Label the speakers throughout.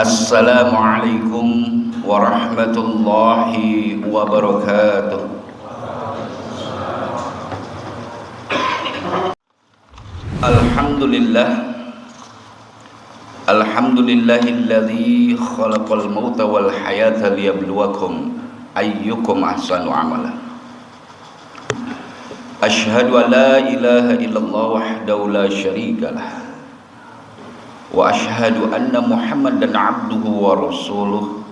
Speaker 1: Assalamualaikum warahmatullahi wabarakatuh. Alhamdulillahilladzi khalaqal mauta wal hayata liyabluwakum ayyukum ahsanu amala. Asyhadu an la ilaha illallah wahdahu la syarikalah wa asyhadu anna Muhammadan abduhu wa rasuluh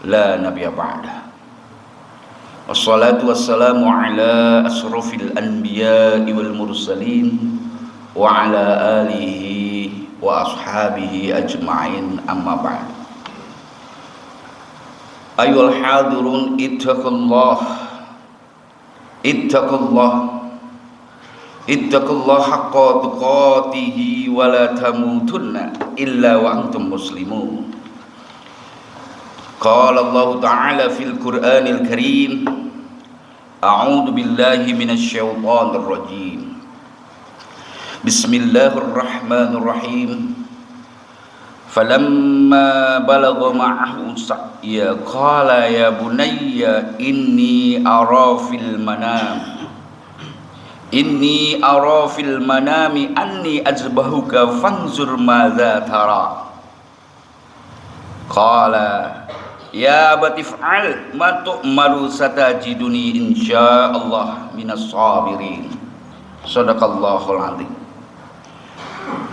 Speaker 1: la nabiyya ba'dah. Wassalatu wassalamu ala asrofil anbiya'i wal mursalin wa ala alihi wa ashabihi ajma'in, amma ba'd. Ayyuhal hadirun ittaqullah haqqa tuqatihi wa la tamutunna illa wa antum muslimun. Qala Allah Ta'ala fil Qur'anil Karim, a'udzu billahi minasy syaithanir rajim. Bismillahirrahmanirrahim. Falamma balagha ma'ahu sa'ya qala ya bunayya inni ara fil manami anni azbahuka fanzur madza tara. Qala ya abati fa'al ma tu'maru satajiduni insyaallah minas sabirin. Shadaqallahul azim.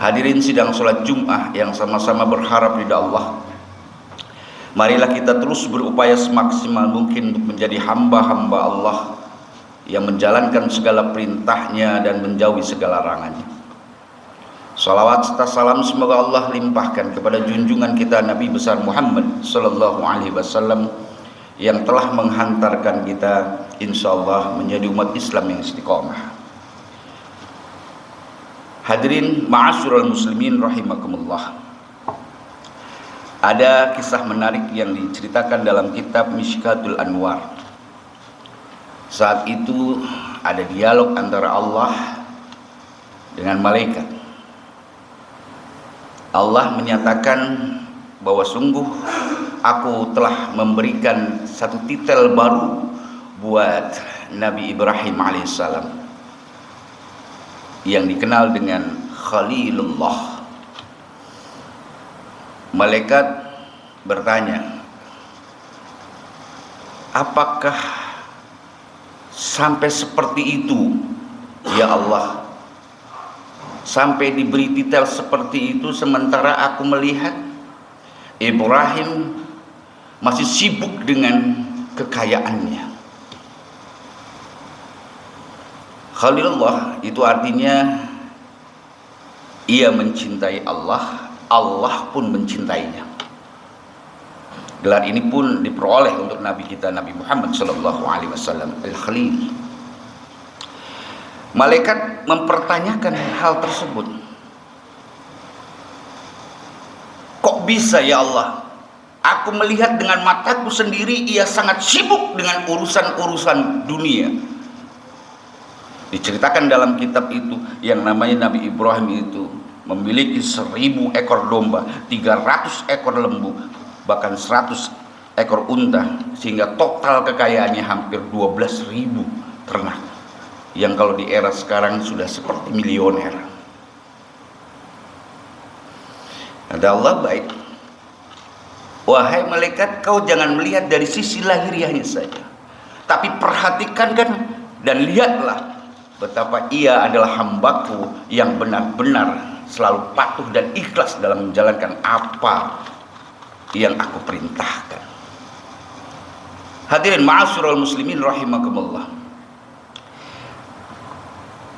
Speaker 1: Hadirin sidang sholat Jum'ah yang sama-sama berharap ridha Allah, marilah kita terus berupaya semaksimal mungkin untuk menjadi hamba-hamba Allah yang menjalankan segala perintahnya dan menjauhi segala larangannya. Salawat serta salam semoga Allah limpahkan kepada junjungan kita Nabi besar Muhammad sallallahu alaihi wasallam yang telah menghantarkan kita insyaallah menjadi umat Islam yang istiqomah. Hadirin ma'asyiral muslimin rahimakumullah. Ada kisah menarik yang diceritakan dalam kitab Mishkatul Anwar. Saat itu ada dialog antara Allah dengan malaikat. Allah menyatakan bahwa sungguh aku telah memberikan satu titel baru buat Nabi Ibrahim alaihissalam yang dikenal dengan Khalilullah. Malaikat bertanya, apakah sampai seperti itu ya Allah, sampai diberi titel seperti itu sementara aku melihat Ibrahim masih sibuk dengan kekayaannya. Khalilullah itu artinya ia mencintai Allah, Allah pun mencintainya. Gelar ini pun diperoleh untuk Nabi kita Nabi Muhammad sallallahu alaihi wasallam, Al-Khalil. Malaikat mempertanyakan hal tersebut. Kok bisa ya Allah? Aku melihat dengan mataku sendiri ia sangat sibuk dengan urusan-urusan dunia. Diceritakan dalam kitab itu yang namanya Nabi Ibrahim itu memiliki 1000 ekor domba, 300 ekor lembu, bahkan 100 ekor unta, sehingga total kekayaannya hampir 12.000 ternak yang kalau di era sekarang sudah seperti milioner. Ada Allah baik. Wahai malaikat, kau jangan melihat dari sisi lahiriahnya saja, tapi perhatikan dan lihatlah betapa ia adalah hambaku yang benar-benar selalu patuh dan ikhlas dalam menjalankan apa yang aku perintahkan. Hadirin ma'asyiral muslimin rahimakumullah.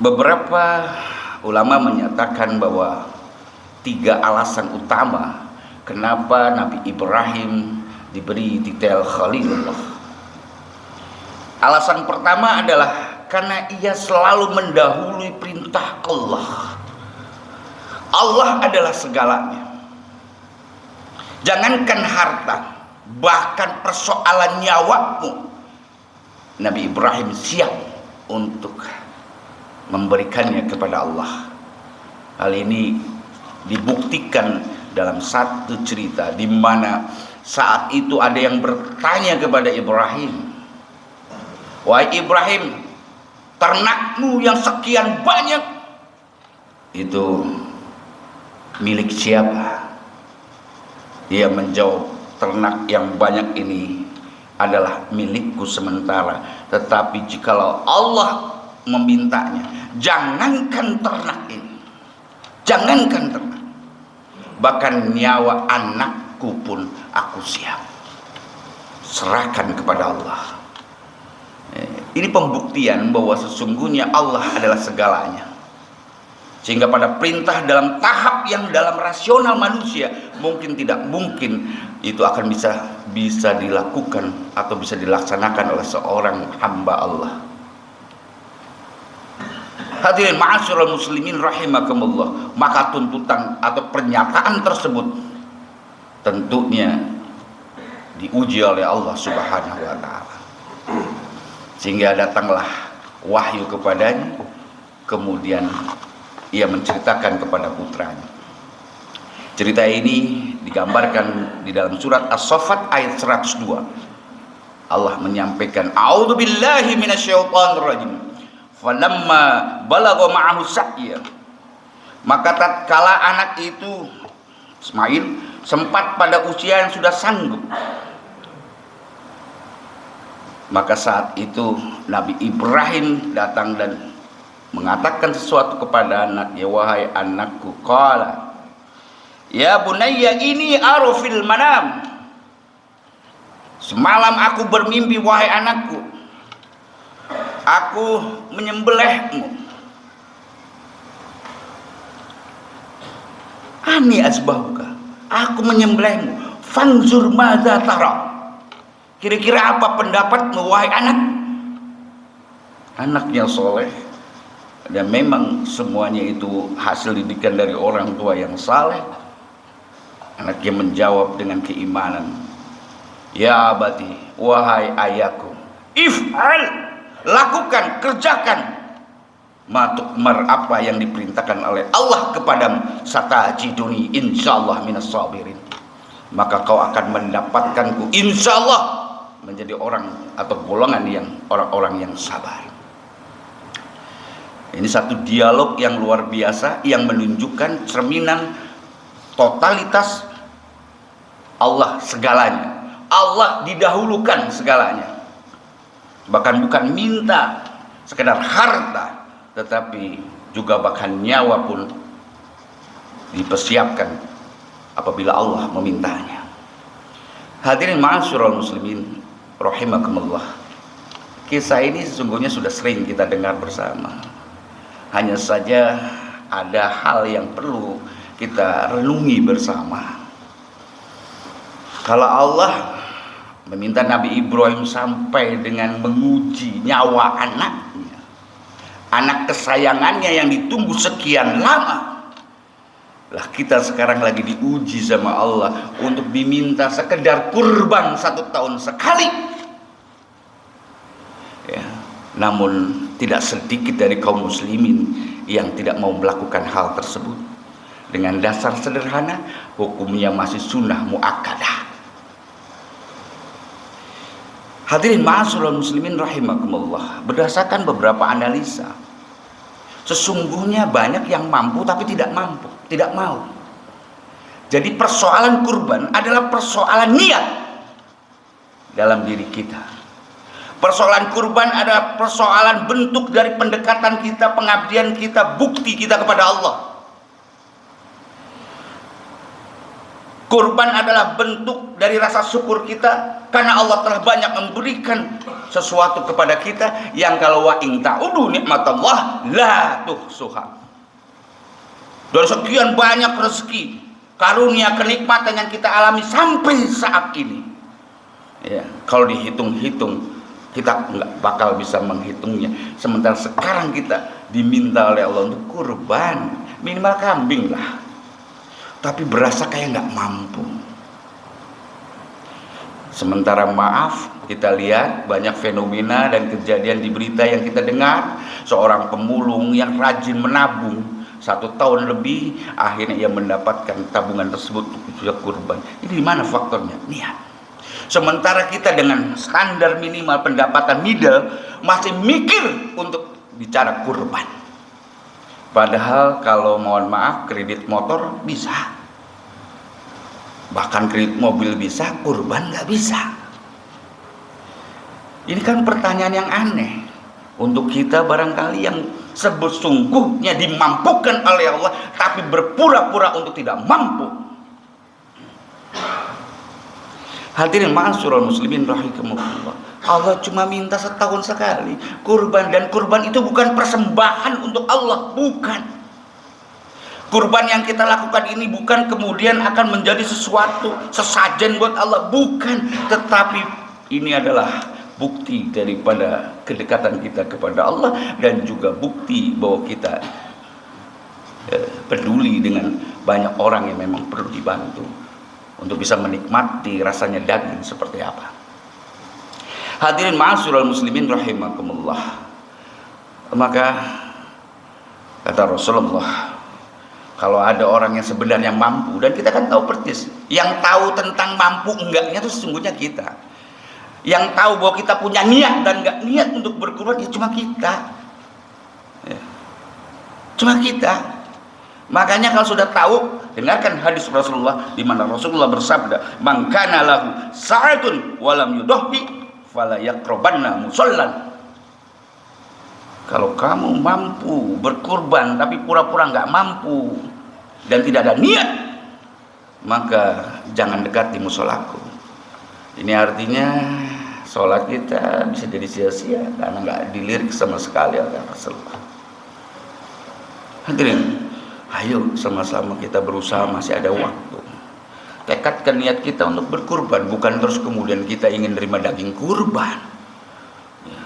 Speaker 1: Beberapa ulama menyatakan bahwa 3 alasan utama kenapa Nabi Ibrahim diberi titel Khalilullah. Alasan pertama adalah karena ia selalu mendahului perintah Allah. Allah adalah segalanya. Jangankan harta, bahkan persoalan nyawamu Nabi Ibrahim siap untuk memberikannya kepada Allah. Hal ini dibuktikan dalam satu cerita di mana saat itu ada yang bertanya kepada Ibrahim, "Wahai Ibrahim, ternakmu yang sekian banyak itu milik siapa?" Dia menjawab, "Ternak yang banyak ini adalah milikku sementara, tetapi jikalau Allah memintanya, jangankan ternak ini, jangankan ternak, bahkan nyawa anakku pun aku siap serahkan kepada Allah." Ini pembuktian bahwa sesungguhnya Allah adalah segalanya. Sehingga pada perintah dalam tahap yang dalam rasional manusia mungkin tidak mungkin itu akan bisa dilakukan atau bisa dilaksanakan oleh seorang hamba Allah. Hadirin ma'asyiral muslimin rahimakumullah, maka tuntutan atau pernyataan tersebut tentunya diuji oleh Allah Subhanahu wa taala. Sehingga datanglah wahyu kepadanya, kemudian ia menceritakan kepada putranya. Cerita ini digambarkan di dalam surat As-Saffat ayat 102. Allah menyampaikan, "A'udzubillahi minasyaitonirrajim. Falamma balagha ma'ahu sa'ya." Maka tatkala anak itu Ismail sempat pada usia yang sudah sanggup, maka saat itu Nabi Ibrahim datang dan mengatakan sesuatu kepada anaknya, "Wahai anakku," qala, "Ya bunayya ini aru fil manam." Semalam aku bermimpi, wahai anakku, aku menyembelihmu. Ani asbahuka, aku menyembelihmu. Fanzur madza tara, kira-kira apa pendapatmu wahai anak? Anaknya soleh, dan memang semuanya itu hasil didikan dari orang tua yang saleh. Anaknya menjawab dengan keimanan, "Ya abati, wahai ayahku, if'al, lakukan, kerjakan, matukmar, apa yang diperintahkan oleh Allah kepadamu, satajiduni insyaallah minas sabirin, maka kau akan mendapatkanku insyaallah menjadi orang atau golongan yang orang-orang yang sabar." Ini satu dialog yang luar biasa yang menunjukkan cerminan totalitas Allah segalanya. Allah didahulukan segalanya. Bahkan bukan minta sekedar harta, tetapi juga bahkan nyawa pun dipersiapkan apabila Allah memintanya. Hadirin ma'asyiral muslimin rahimakumullah. Kisah ini sesungguhnya sudah sering kita dengar bersama. Hanya saja ada hal yang perlu kita renungi bersama. Kalau Allah meminta Nabi Ibrahim sampai dengan menguji nyawa anaknya, anak kesayangannya yang ditunggu sekian lama, lah kita sekarang lagi diuji sama Allah untuk diminta sekedar kurban 1 tahun sekali. Ya, namun tidak sedikit dari kaum muslimin yang tidak mau melakukan hal tersebut. Dengan dasar sederhana, hukumnya masih sunnah muakkadah. Hadirin ma'asyiral muslimin rahimakumullah, berdasarkan beberapa analisa, sesungguhnya banyak yang mampu tapi tidak mampu, tidak mau. Jadi persoalan kurban adalah persoalan niat dalam diri kita. Persoalan kurban adalah persoalan bentuk dari pendekatan kita, pengabdian kita, bukti kita kepada Allah. Kurban adalah bentuk dari rasa syukur kita karena Allah telah banyak memberikan sesuatu kepada kita yang kalau wa in ta'udu nikmatallah la tuhsuha. Dari sekian banyak rezeki, karunia, kenikmatan yang kita alami sampai saat ini, ya, kalau dihitung-hitung kita nggak bakal bisa menghitungnya. Sementara sekarang kita diminta oleh Allah untuk kurban, minimal kambing lah, tapi berasa kayak nggak mampu. Sementara maaf, Kita lihat banyak fenomena dan kejadian di berita yang kita dengar. Seorang pemulung yang rajin menabung 1 tahun lebih, akhirnya ia mendapatkan tabungan tersebut untuk kurban. Ini di mana faktornya? Niat. Sementara kita dengan standar minimal pendapatan middle masih mikir untuk bicara kurban. Padahal kalau mohon maaf kredit motor bisa, bahkan kredit mobil bisa, kurban nggak bisa. Ini kan pertanyaan yang aneh untuk kita barangkali yang sesungguhnya dimampukan oleh Allah tapi berpura-pura untuk tidak mampu. Hadirin ma'asyiral muslimin rahimakumullah. Allah cuma minta setahun sekali kurban, dan kurban itu bukan persembahan untuk Allah, bukan. Kurban yang kita lakukan ini bukan kemudian akan menjadi sesuatu sesajen buat Allah, bukan, tetapi ini adalah bukti daripada kedekatan kita kepada Allah dan juga bukti bahwa kita peduli dengan banyak orang yang memang perlu dibantu untuk bisa menikmati rasanya daging seperti apa. Hadirin ma'asyiral muslimin rahimakumullah. Maka kata Rasulullah, kalau ada orang yang sebenarnya mampu, dan kita kan tahu persis, yang tahu tentang mampu enggaknya itu sesungguhnya kita. Yang tahu bahwa kita punya niat dan enggak niat untuk berkurban ya cuma kita. Ya. Cuma kita. Makanya kalau sudah tahu, dengarkan hadis Rasulullah di mana Rasulullah bersabda, "Man kana lahu sa'atun wa lam yudhi fala yaqrabanna musallan." Kalau kamu mampu berkurban tapi pura-pura enggak mampu dan tidak ada niat, maka jangan dekati musolaku. Ini artinya sholat kita bisa jadi sia-sia karena nggak dilirik sama sekali oleh Rasulullah. Hadirin, ayo sama-sama kita berusaha, masih ada waktu. Tekadkan niat kita untuk berkurban, bukan terus kemudian kita ingin terima daging kurban. Ya.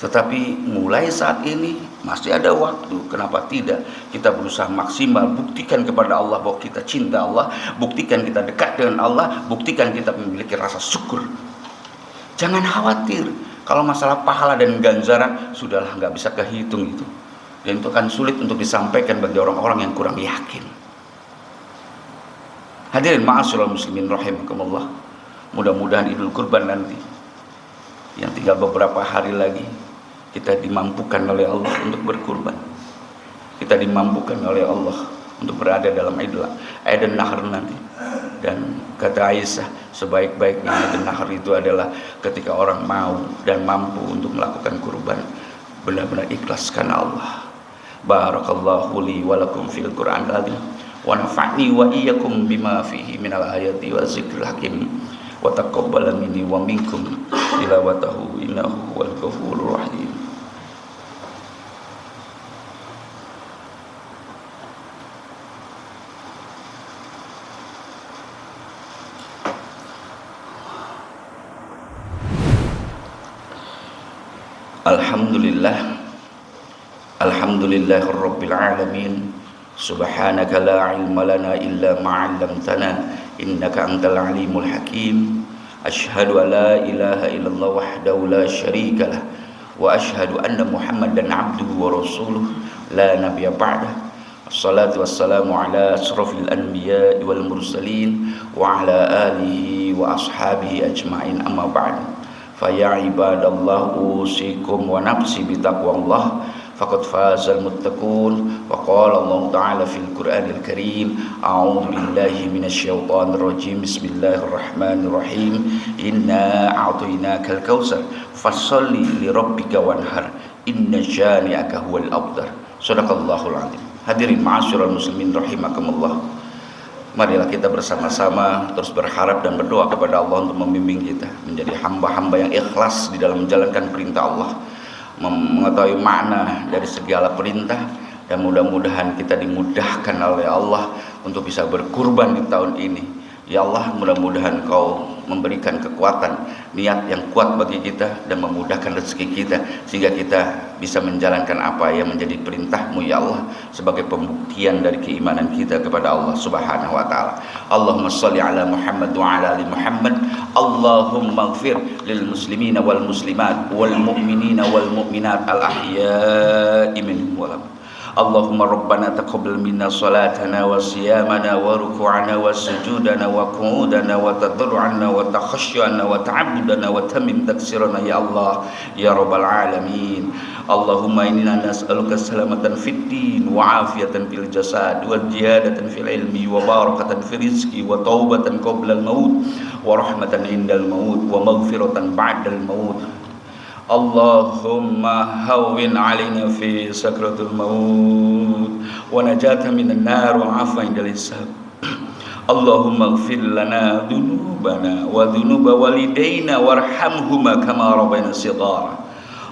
Speaker 1: Tetapi mulai saat ini masih ada waktu. Kenapa tidak? Kita berusaha maksimal, buktikan kepada Allah bahwa kita cinta Allah, buktikan kita dekat dengan Allah, buktikan kita memiliki rasa syukur. Jangan khawatir kalau masalah pahala dan ganjaran, sudahlah, nggak bisa kehitung itu, dan itu akan sulit untuk disampaikan bagi orang-orang yang kurang yakin. Hadirin ma'asyiral muslimin rahimakumullah, mudah-mudahan Idul Kurban nanti yang tinggal beberapa hari lagi kita dimampukan oleh Allah untuk berkurban. Kita dimampukan oleh Allah untuk berada dalam Aidul Nahr nanti. Dan kata Aisyah, sebaik-baiknya Aidul Nahr itu adalah ketika orang mau dan mampu untuk melakukan kurban, benar-benar ikhlas karena Allah. Barakallahu li wa lakum fil Qur'an al-azim wa nafa'ni wa iyyakum bima fihi minal ayati wa zikril hakim wa taqabbal minni wa minkum tilawatahu innahu huwal ghafurur rahim. Alhamdulillahirabbil alamin. Subhanaka la ilma lana illa ma 'allamtana innaka antal alimul hakim. Asyhadu an la ilaha illallah wahdahu la syarika lah wa asyhadu anna Muhammadan 'abduhu wa rasuluh la nabiyya ba'dah. Assalatu wassalamu ala asrafil anbiya'i wal mursalin wa ala alihi wa ashabihi ajma'in, amma ba'd. Faya ibadallah usikum wa nafsi bitaqwallah faqad fazal muttaqun. Wa qala Allah ta'ala fil Qur'anil Karim, a'udzu billahi minasyaitonir rajim, bismillahirrahmanirrahim, inna a'tainakal kautsar fasholli li rabbika wanhar inna syani'aka huwal abtar. Shadaqallahul azim. Hadirin ma'asyiral muslimin rahimakumullah, marilah kita bersama-sama terus berharap dan berdoa kepada Allah untuk membimbing kita menjadi hamba-hamba yang ikhlas di dalam menjalankan perintah Allah, mengetahui makna dari segala perintah, dan mudah-mudahan kita dimudahkan oleh Allah untuk bisa berkurban di tahun ini. Ya Allah, mudah-mudahan Kau memberikan kekuatan, niat yang kuat bagi kita dan memudahkan rezeki kita sehingga kita bisa menjalankan apa yang menjadi perintah-Mu ya Allah, sebagai pembuktian dari keimanan kita kepada Allah Subhanahu wa taala. Allahumma shalli ala Muhammad wa ala ali Muhammad. Allahumma ighfir lil muslimina wal muslimat wal mu'minina wal mu'minat al ahya'i minhum wal amwat. Allahumma rabbana taqabbal minna salatana wa siyamana wa ruku'ana wa sujudana wa qu'udana wa tadarru'ana wa takhashyana wa ta'abbudana wa tamim taksirana ya Allah ya rabbal alamin. Allahumma inna nas'aluka salamatan fid din wa afiyatan fil jasad wa ziyadatan fil ilmi wa barakatan fil rizqi wa taubatan qabla al maut wa rahmatan indal maut wa maghfiratan ba'dal maut. Allahumma hawwin alaina fi sakratul maut wa najata minan nar wa afa indal hisab. Allahumma ighfir lana dhunubana wa dhunuba walidayna warhamhuma kama rabbayana shighara.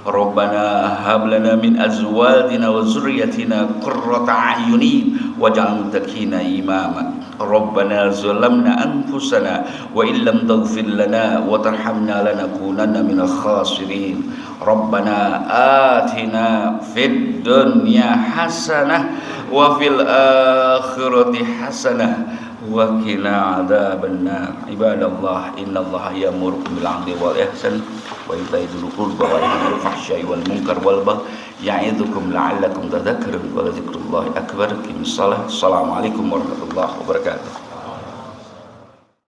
Speaker 1: Rabbana hab lana min azwajina wa zurriyyatina qurrata a'yunin waj'alna muttaqina imama. Rabbana zalamna anfusana wa illam taghfir lana wa tarhamna lanakunanna minal khasirin. Rabbana atina fid dunya hasanah wa fil akhirati hasanah wa qina adzabannar. Ibadallah, innallaha ya'muru bil 'adli wal ihsan wa ita'i dzil qurba wa yanha 'anil fahsya'i wal munkar wal baghi ya'idzukum la'allakum tadhakkarun wa dzikrullahi akbar. Assalamualaikum warahmatullahi wabarakatuh.